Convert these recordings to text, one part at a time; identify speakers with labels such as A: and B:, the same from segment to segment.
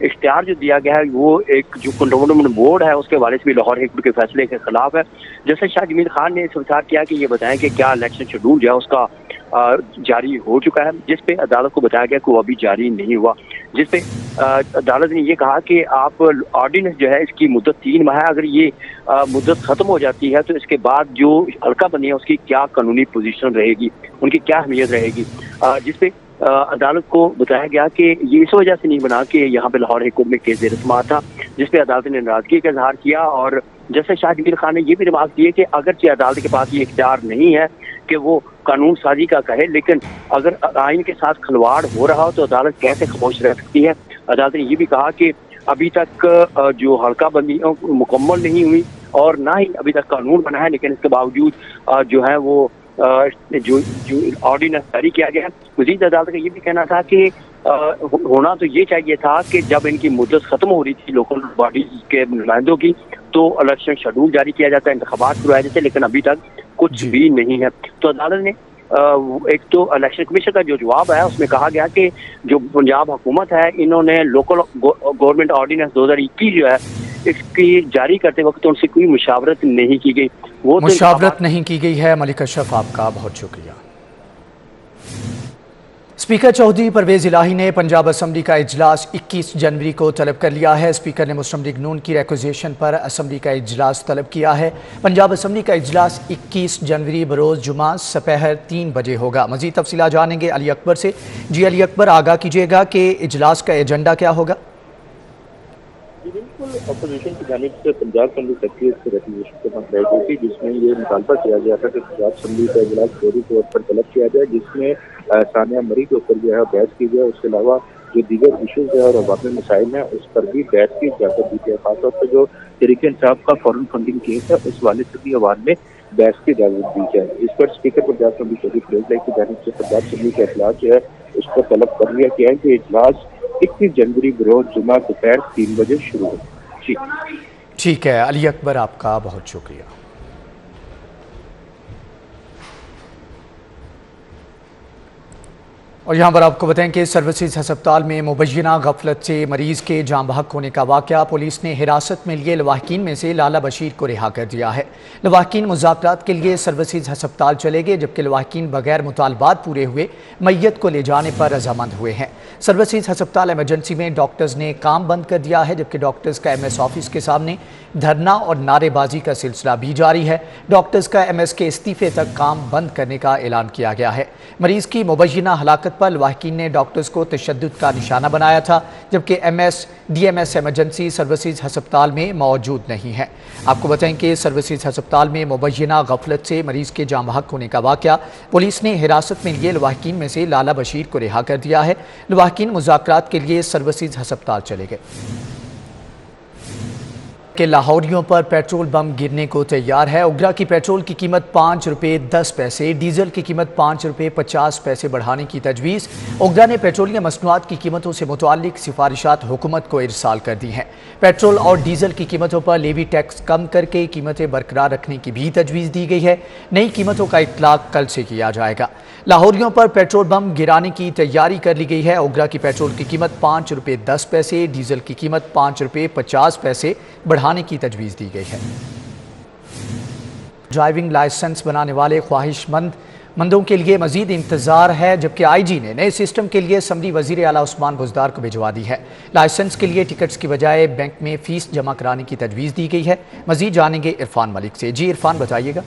A: اختیار جو دیا گیا ہے وہ ایک جو کنٹرولمنٹ بورڈ ہے اس کے حوالے سے بھی لاہور ہائی کورٹ کے فیصلے کے خلاف ہے. جیسے شاہ جمیل خان نے استفسار کیا کہ یہ بتائیں کہ کیا الیکشن شیڈول جو ہے اس کا جاری ہو چکا ہے, جس پہ عدالت کو بتایا گیا کہ وہ ابھی جاری نہیں ہوا, جس پہ عدالت نے یہ کہا کہ آپ آرڈیننس جو ہے اس کی مدت 3 ماہ ہے, اگر یہ مدت ختم ہو جاتی ہے تو اس کے بعد جو حلقہ بندی ہے اس کی کیا قانونی پوزیشن رہے گی, ان کی کیا اہمیت رہے گی. جس پہ عدالت کو بتایا گیا کہ یہ اس وجہ سے نہیں بنا کہ یہاں پہ لاہور ہائی کورٹ میں کیس زیر سماعت تھا, جس پہ عدالت نے ناراضگی کا اظہار کیا. اور جیسے شاہ جمیل خان نے یہ بھی ریمارک دیے کہ اگرچہ عدالت کے پاس یہ اختیار نہیں ہے کہ وہ قانون سازی کا کہے, لیکن اگر آئین کے ساتھ کھلواڑ ہو رہا ہو تو عدالت کیسے خاموش رہ سکتی ہے. عدالت نے یہ بھی کہا کہ ابھی تک جو حلقہ بندی مکمل نہیں ہوئی اور نہ ہی ابھی تک قانون بنا ہے, لیکن اس کے باوجود جو ہے وہ جو آرڈیننس جاری کیا گیا ہے. مزید عدالت کا یہ بھی کہنا تھا کہ ہونا تو یہ چاہیے تھا کہ جب ان کی مدت ختم ہو رہی تھی لوکل باڈیز کے نمائندوں کی تو الیکشن شیڈول جاری کیا جاتا ہے, انتخابات کروائے جاتے, لیکن ابھی تک کچھ بھی نہیں ہے. تو عدالت نے ایک تو الیکشن کمیشن کا جو جواب ہے اس میں کہا گیا کہ جو پنجاب حکومت ہے انہوں نے لوکل گورنمنٹ آرڈیننس 2021 جو ہے اس کی جاری کرتے وقت ان سے کوئی مشاورت نہیں کی گئی. وہ
B: مشاورت نہیں کی گئی ہے. ملک اشرف آپ کا بہت شکریہ. اسپیکر چودھری پرویز الہی نے پنجاب اسمبلی کا اجلاس 21 جنوری کو طلب کر لیا ہے. اسپیکر نے مسلم لیگ نون کی ریکوزیشن پر اسمبلی کا اجلاس طلب کیا ہے. پنجاب اسمبلی کا اجلاس 21 جنوری بروز جمعہ سپہر 3 بجے ہوگا. مزید تفصیلات جانیں گے علی اکبر سے. جی علی اکبر, آگاہ کیجیے گا کہ اجلاس کا ایجنڈا کیا ہوگا.
C: بالکل اپوزیشن کی جانب سے پنجاب اسمبلی سیکریٹریٹ سے ریکوزیشن کے ساتھ گئی تھی, جس میں یہ مطالبہ کیا گیا تھا کہ پنجاب اسمبلی کا اجلاس فوری طور پر طلب کیا جائے, جس میں ثانیہ مری کے اوپر جو ہے بحث کی جائے. اس کے علاوہ جو دیگر ایشوز ہیں اور عوامی مسائل ہیں اس پر بھی بحث کی اجازت دی جائے. خاص طور پر جو تحریک انصاف کا فورن فنڈنگ کیس ہے اس والے سے بھی عوام میں بحث کی اجازت دی جائے. اس پر اسپیکر پنجاب اسمبلی چودھری پرویز الہی کی جانب سے پنجاب اسمبلی کا اجلاس جو ہے اس پر طلب کر لیا گیا ہے کہ اجلاس 21 جنوری بروز جمعہ دوپہر 3 بجے شروع ہو.
B: ٹھیک ہے علی اکبر, آپ کا بہت شکریہ. اور یہاں پر آپ کو بتائیں کہ سروسز ہسپتال میں مبینہ غفلت سے مریض کے جاں بحق ہونے کا واقعہ. پولیس نے حراست میں لیے لواحقین میں سے لالا بشیر کو رہا کر دیا ہے. لواحقین مذاکرات کے لیے سروسز ہسپتال چلے گئے, جبکہ لواحقین بغیر مطالبات پورے ہوئے میت کو لے جانے پر رضامند ہوئے ہیں. سروسز ہسپتال ایمرجنسی میں ڈاکٹرز نے کام بند کر دیا ہے, جبکہ ڈاکٹرز کا MS آفس کے سامنے دھرنا اور نعرے بازی کا سلسلہ بھی جاری ہے. ڈاکٹرز کا MS کے استعفے تک کام بند کرنے کا اعلان کیا گیا ہے. مریض کی مبینہ ہلاکت پر لواحقین نے ڈاکٹرز کو تشدد کا نشانہ بنایا تھا, جبکہ DMS ایمرجنسی سروسز ہسپتال میں موجود نہیں ہے. آپ کو بتائیں کہ سروسز ہسپتال میں مبینہ غفلت سے مریض کے جاں بحق ہونے کا واقعہ. پولیس نے حراست میں لیے لواحقین میں سے لالا بشیر کو رہا کر دیا ہے. لواحقین مذاکرات کے لیے سروسز ہسپتال چلے گئے. کہ لاہوریوں پر پیٹرول بم گرنے کو تیار ہے. اگرا کی پیٹرول کی قیمت 5 روپے 10 پیسے, ڈیزل کی قیمت 5 روپے 50 پیسے بڑھانے کی تجویز. اگرا نے پیٹرولیم مصنوعات کی قیمتوں سے متعلق سفارشات حکومت کو ارسال کر دی ہیں. پیٹرول اور ڈیزل کی قیمتوں پر لیوی ٹیکس کم کر کے قیمتیں برقرار رکھنے کی بھی تجویز دی گئی ہے. نئی قیمتوں کا اطلاق کل سے کیا جائے گا. لاہوریوں پر پیٹرول بم گرانے کی تیاری کر لی گئی ہے. اگرا کی پیٹرول کی قیمت 5 روپے 10 پیسے, ڈیزل کی قیمت 5 روپے 50 پیسے بڑھانے کی تجویز دی گئی ہے. ڈرائیونگ لائسنس بنانے والے خواہش مندوں کے لیے مزید انتظار ہے, جبکہ IG نے نئے سسٹم کے لیے اسمبلی وزیر اعلیٰ عثمان بزدار کو بھجوا دی ہے. لائسنس کے لیے ٹکٹس کی بجائے بینک میں فیس جمع کرانے کی تجویز دی گئی ہے. مزید جانیں گے عرفان ملک سے. جی عرفان, بتائیے گا.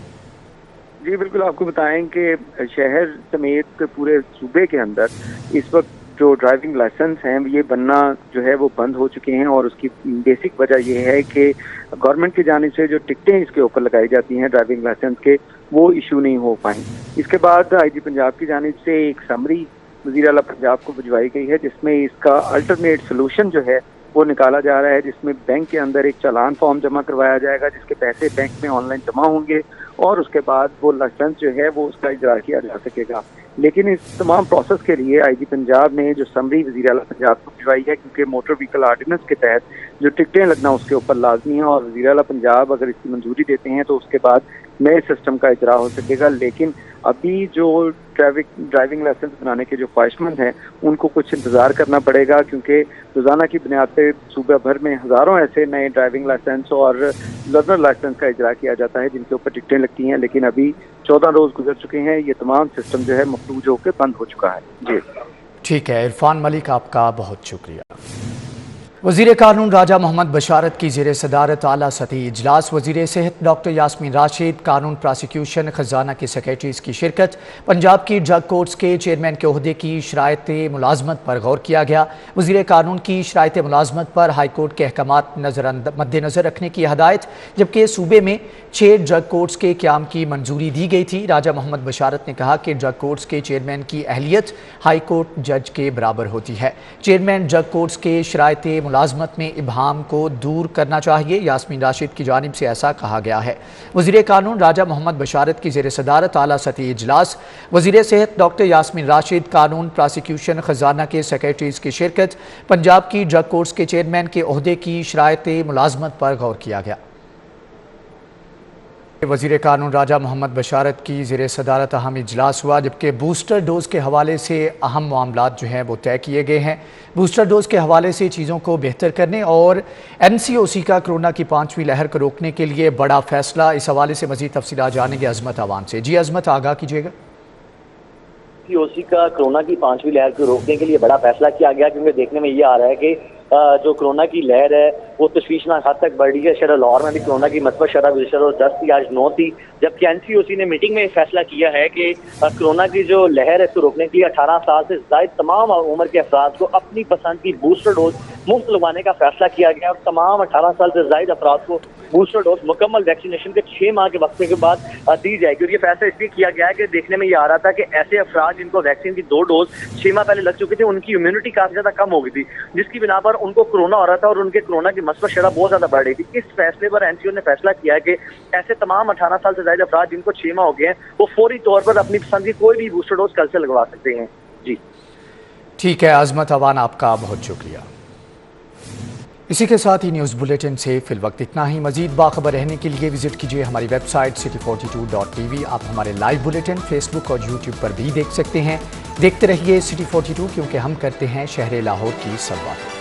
D: جی بالکل, آپ کو بتائیں کہ شہر سمیت پورے صوبے کے اندر اس وقت جو ڈرائیونگ لائسنس ہیں یہ بننا جو ہے وہ بند ہو چکے ہیں, اور اس کی بیسک وجہ یہ ہے کہ گورنمنٹ کی جانب سے جو ٹکٹیں اس کے اوپر لگائی جاتی ہیں ڈرائیونگ لائسنس کے, وہ ایشو نہیں ہو پائیں. اس کے بعد IG پنجاب کی جانب سے ایک سمری وزیر اعلیٰ پنجاب کو بھجوائی گئی ہے, جس میں اس کا الٹرنیٹ سلوشن جو ہے وہ نکالا جا رہا ہے, جس میں بینک کے اندر ایک چالان فارم جمع کروایا جائے گا جس کے پیسے بینک میں آن لائن جمع ہوں گے, اور اس کے بعد وہ لائسنس جو ہے وہ اس کا اجرا کیا جا سکے گا. لیکن اس تمام پروسیس کے لیے IG پنجاب نے جو سمری وزیر اعلیٰ پنجاب کو بھجوائی ہے, کیونکہ موٹر وہیکل آرڈیننس کے تحت جو ٹکٹیں لگنا اس کے اوپر لازمی ہیں, اور وزیر اعلیٰ پنجاب اگر اس کی منظوری دیتے ہیں تو اس کے بعد نئے سسٹم کا اجرا ہو سکے گا. لیکن ابھی جو ڈرائیونگ لائسنس بنانے کے جو خواہشمند ہیں ان کو کچھ انتظار کرنا پڑے گا، کیونکہ روزانہ کی بنیاد پہ صوبہ بھر میں ہزاروں ایسے نئے ڈرائیونگ لائسنس اور لرنر لائسنس کا اجرا کیا جاتا ہے جن کے اوپر ٹکٹیں لگتی ہیں. لیکن ابھی 14 روز گزر چکے ہیں، یہ تمام سسٹم جو ہے مفلوج ہو کے بند ہو چکا ہے. جی
B: ٹھیک ہے عرفان ملک، آپ کا بہت شکریہ. وزیر قانون راجہ محمد بشارت کی زیر صدارت اعلیٰ سطحی اجلاس. وزیر صحت ڈاکٹر یاسمین راشد، قانون پراسیکیوشن خزانہ کے سیکریٹریز کی شرکت. پنجاب کی ڈرگ کورٹس کے چیئرمین کے عہدے کی شرائط ملازمت پر غور کیا گیا. وزیر قانون کی شرائط ملازمت پر ہائی کورٹ کے احکامات مد نظر رکھنے کی ہدایت، جبکہ صوبے میں 6 ڈرگ کورٹس کے قیام کی منظوری دی گئی تھی. راجہ محمد بشارت نے کہا کہ ڈرگ کورٹس کے چیئرمین کی اہلیت ہائی کورٹ جج کے برابر ہوتی ہے. چیئرمین ڈرگ کورٹس کے شرائط ملازمت میں ابہام کو دور کرنا چاہیے. یاسمین راشد کی جانب سے ایسا کہا گیا ہے. وزیر قانون راجہ محمد بشارت کی زیر صدارت اعلیٰ سطحی اجلاس. وزیر صحت ڈاکٹر یاسمین راشد، قانون پراسیکیوشن خزانہ کے سیکریٹریز کی شرکت. پنجاب کی ڈرگ کورٹس کے چیئرمین کے عہدے کی شرائط ملازمت پر غور کیا گیا. وزیر قانون راجہ محمد بشارت کی زیر صدارت اہم اجلاس ہوا، جبکہ بوسٹر ڈوز کے حوالے سے اہم معاملات جو ہیں وہ طے کیے گئے ہیں. بوسٹر ڈوز کے حوالے سے چیزوں کو بہتر کرنے اور NCOC کا کرونا کی 5ویں لہر کو روکنے کے لیے بڑا فیصلہ. اس حوالے سے مزید تفصیلات جانیں گے عظمت عوان سے. جی عظمت، آگاہ کیجیے گا.
E: NCOC کا کرونا کی 5ویں لہر کو روکنے کے لیے بڑا فیصلہ کیا گیا، کیونکہ دیکھنے میں یہ آ رہا ہے کہ جو کرونا کی لہر ہے وہ تشویشناک حد تک بڑھ رہی ہے. شرح لاہور میں بھی کرونا کی مثبت شرح گزشتہ روز 10 تھی، آج 9 تھی. جبکہ NCOC نے میٹنگ میں فیصلہ کیا ہے کہ کرونا کی جو لہر ہے اس کو روکنے کے لیے 18 سال سے زائد تمام عمر کے افراد کو اپنی پسند کی بوسٹر ڈوز مفت لگوانے کا فیصلہ کیا گیا، اور تمام 18 سال سے زائد افراد کو بوسٹر ڈوز مکمل ویکسینیشن کے 6 ماہ کے وقفے کے بعد دی جائے گی. اور یہ فیصلہ اس لیے کیا گیا ہے کہ دیکھنے میں یہ آ رہا تھا کہ ایسے افراد جن کو ویکسین کی 2 ڈوز 6 ماہ پہلے لگ چکی تھی، ان کی امیونٹی کافی زیادہ کم ہو گئی تھی، جس کی بنا پر ان کو کرونا ہو رہا تھا اور ان کے کرونا کی مثبت شرح بہت زیادہ بڑھ رہی تھی. اس فیصلے پر NCO نے فیصلہ کیا ہے کہ ایسے تمام 18 سال سے زائد افراد جن کو 6 ماہ ہو گئے ہیں وہ فوری طور پر اپنی پسند کی کوئی بھی بوسٹر ڈوز کل سے لگوا سکتے ہیں. جی
B: ٹھیک ہے عظمت عوان، آپ کا بہت شکریہ. اسی کے ساتھ ہی نیوز بلیٹن سے فی الوقت اتنا ہی. مزید باخبر رہنے کے لیے وزٹ کیجیے ہماری ویب سائٹ city42.tv. آپ ہمارے لائیو بلیٹن فیس بک اور YouTube پر بھی دیکھ سکتے ہیں. دیکھتے رہیے City 42، کیونکہ ہم کرتے ہیں شہر لاہور کی سب باتیں.